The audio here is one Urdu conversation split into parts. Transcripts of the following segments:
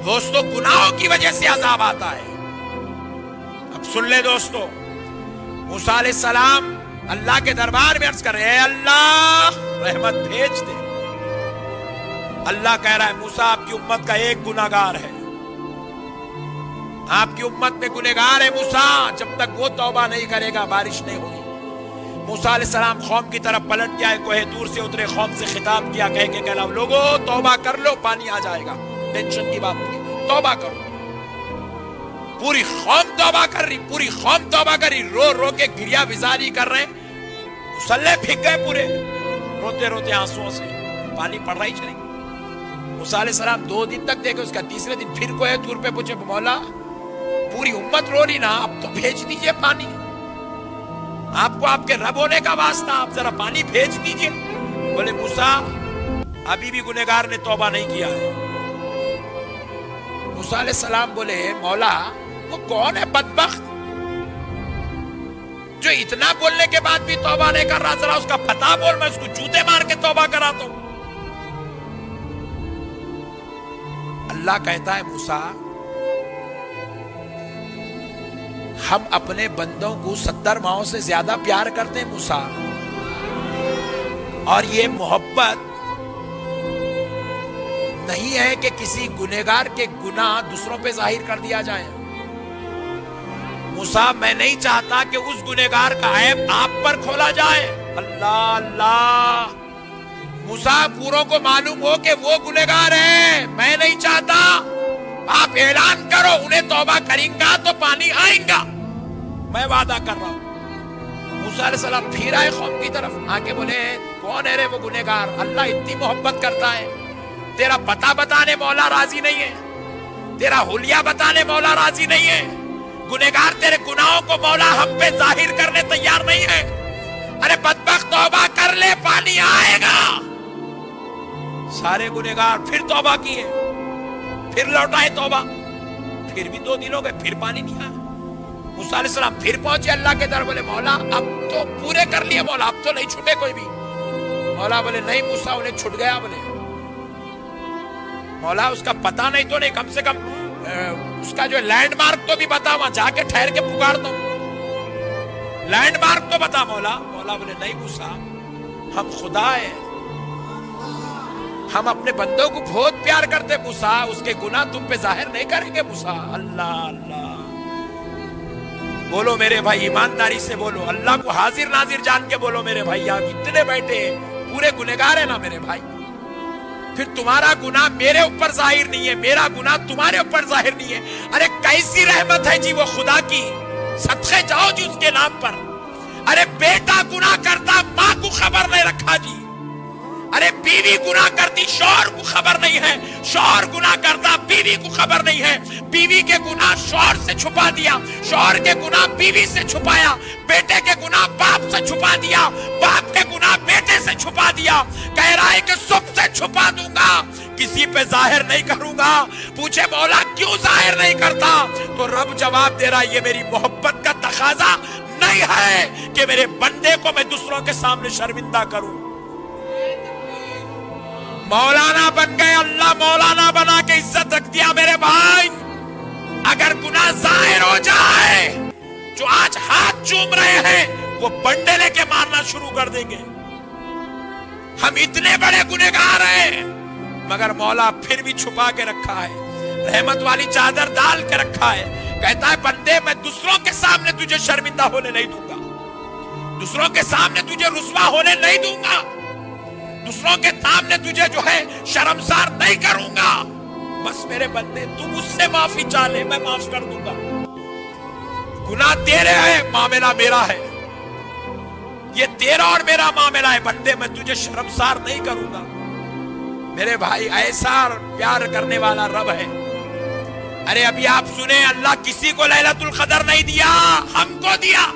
دوستو گناہوں کی وجہ سے عذاب آتا ہے. اب سن لے دوستو, موسیٰ علیہ السلام اللہ کے دربار میں عرض کر رہے ہیں, اللہ رحمت بھیج دے. اللہ کہہ رہا ہے موسیٰ آپ کی امت کا ایک گناہگار ہے, آپ کی امت میں گنہگار ہے موسیٰ, جب تک وہ توبہ نہیں کرے گا بارش نہیں ہوگی. موسیٰ علیہ السلام قوم کی طرف پلٹ گیا, کوہ طور سے اترے, قوم سے خطاب کیا, کہہ کے کہا لوگو توبہ کر لو, پانی آ جائے گا, ٹینشن کی بات نہیں, توبہ کرو. پوری قوم توبہ کر رہی, پوری قوم توبہ کر رہی, رو رو کے گریا وزاری کر رہے, مسلح پھک گئے پورے, روتے روتے آنسوؤں سے, پانی پڑ رہا ہی چلے. موسیٰ علیہ السلام 2 دن تک دیکھے, اس کا تیسرے دن پھر کوہ طور پہ پوچھے, مولا پوری امت رو رہی نا, اب تو بھیج دیجئے پانی, آپ کو آپ کے رب ہونے کا واسطہ, آپ ذرا پانی بھیج دیجئے. بولے موسیٰ ابھی بھی گنہگار نے توبہ نہیں کیا ہے. موسیٰ علیہ السلام بولے مولا وہ کون ہے بدبخت جو اتنا بولنے کے بعد بھی توبہ نہیں کر رہا, ذرا اس کا پتہ بول, میں اس کو جوتے مار کے توبہ کراتا ہوں. اللہ کہتا ہے موسیٰ ہم اپنے بندوں کو 70 ماہوں سے زیادہ پیار کرتے ہیں موسیٰ, اور یہ محبت نہیں ہے کہ کسی گنہگار کے گناہ دوسروں پہ ظاہر کر دیا جائے. موسیٰ میں نہیں چاہتا کہ اس گنہگار کا عیب آپ پر کھولا جائے. اللہ اللہ, موسیٰ پوروں کو معلوم ہو کہ وہ گنہگار ہے, میں نہیں چاہتا. آپ اعلان کرو انہیں توبہ کریں گا تو پانی آئیں گا, میں وعدہ کر رہا ہوں. موسیٰ علیہ السلام پھر آئے قوم کی طرف, آکے بولے کون ہے رے وہ گنہگار, اللہ اتنی محبت کرتا ہے, تیرا پتہ بتانے مولا راضی نہیں ہے, تیرا حلیہ بتانے مولا راضی نہیں ہے, گنہگار تیرے گناہوں کو مولا ہم پہ ظاہر کرنے تیار نہیں ہے. ارے بدبخت توبہ کر لے, پانی آئے گا. سارے گنہگار پھر توبہ کیے, پھر لوٹائے توبہ, پھر بھی 2 دن ہو گئے, پھر پانی نہیں آیا. موسیٰ علیہ السلام پھر پہنچے اللہ کے در, بولے مولا اب تو پورے کر لیے مولا, اب تو نہیں چھوٹے کوئی بھی. مولا بولے نہیں موسیٰ انہیں چھوٹ گیا. بولے مولا اس کا پتہ نہیں تو نہیں, کم سے کم اس کا جو لینڈ مارک تو بھی بتا, وہاں جا کے ٹھہر کے پکارتا ہوں, لینڈ مارک تو بتا مولا. مولا بولے نہیں موسیٰ ہم خدا ہیں, ہم اپنے بندوں کو بہت پیار کرتے موسیٰ, اس کے گناہ تم پہ ظاہر نہیں کریں گے موسیٰ. اللہ اللہ, بولو میرے بھائی ایمانداری سے بولو, اللہ کو حاضر ناظر جان کے بولو میرے بھائی. آپ اتنے بیٹھے پورے گنہگار ہیں نا میرے بھائی, پھر تمہارا گناہ میرے اوپر ظاہر نہیں ہے, میرا گناہ تمہارے اوپر ظاہر نہیں ہے. ارے کیسی رحمت ہے جی وہ خدا کی, صدقے جاؤ جی اس کے نام پر. ارے بیٹا گناہ کرتا ماں کو خبر نہیں رکھا جی, ارے بیوی گناہ کرتی شوہر کو خبر نہیں ہے, شوہر گناہ کرتا بیوی کو خبر نہیں ہے, بیوی کے گناہ شوہر سے چھپا دیا, شوہر کے گناہ بیوی سے چھپایا, بیٹے کے گناہ باپ سے چھپا دیا, باپ کے گناہ بیٹے سے چھپا دیا. کہہ رہا ہے کہ سب سے چھپا دوں گا, کسی پہ ظاہر نہیں کروں گا. پوچھے مولا کیوں ظاہر نہیں کرتا, تو رب جواب دے رہا ہے یہ میری محبت کا تقاضا نہیں ہے کہ میرے بندے کو میں دوسروں کے سامنے شرمندہ کروں. مولانا بن گئے, اللہ مولانا بنا کے عزت رکھ دیا میرے بھائی. اگر گناہ ظاہر ہو جائے, جو آج ہاتھ چوم رہے ہیں وہ بنڈے لے کے مارنا شروع کر دیں گے. ہم اتنے بڑے گنہگار ہیں, مگر مولا پھر بھی چھپا کے رکھا ہے, رحمت والی چادر ڈال کے رکھا ہے. کہتا ہے بندے میں دوسروں کے سامنے تجھے شرمندہ ہونے نہیں دوں گا, دوسروں کے سامنے تجھے رسوا ہونے نہیں دوں گا, دوسروں کے سامنے تجھے جو ہے شرمسار نہیں کروں گا. بس میرے بندے تم اس سے معافی چاہ لے, میں معاف کر دوں گا. گناہ تیرے ہے, معاملہ میرا ہے, یہ تیرا اور میرا معاملہ ہے. بندے میں تجھے شرمسار نہیں کروں گا. میرے بھائی ایسا پیار کرنے والا رب ہے. ارے ابھی آپ سنیں, اللہ کسی کو لیلۃ القدر نہیں دیا, ہم کو دیا.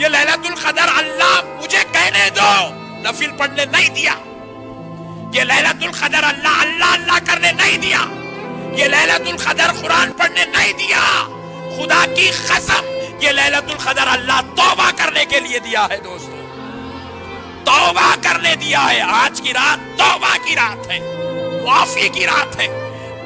یہ لیلۃ القدر اللہ مجھے کہنے دو, نفل پڑھنے نہیں دیا. یہ لیلۃ القدر اللہ اللہ اللہ کرنے نہیں دیا. یہ لیلۃ القدر قرآن پڑھنے نہیں دیا. خدا کی قسم یہ لیلۃ القدر اللہ توبہ کرنے کے لیے دیا ہے دوستو, توبہ کرنے دیا ہے. آج کی رات توبہ کی رات ہے, معافی کی رات ہے.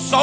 100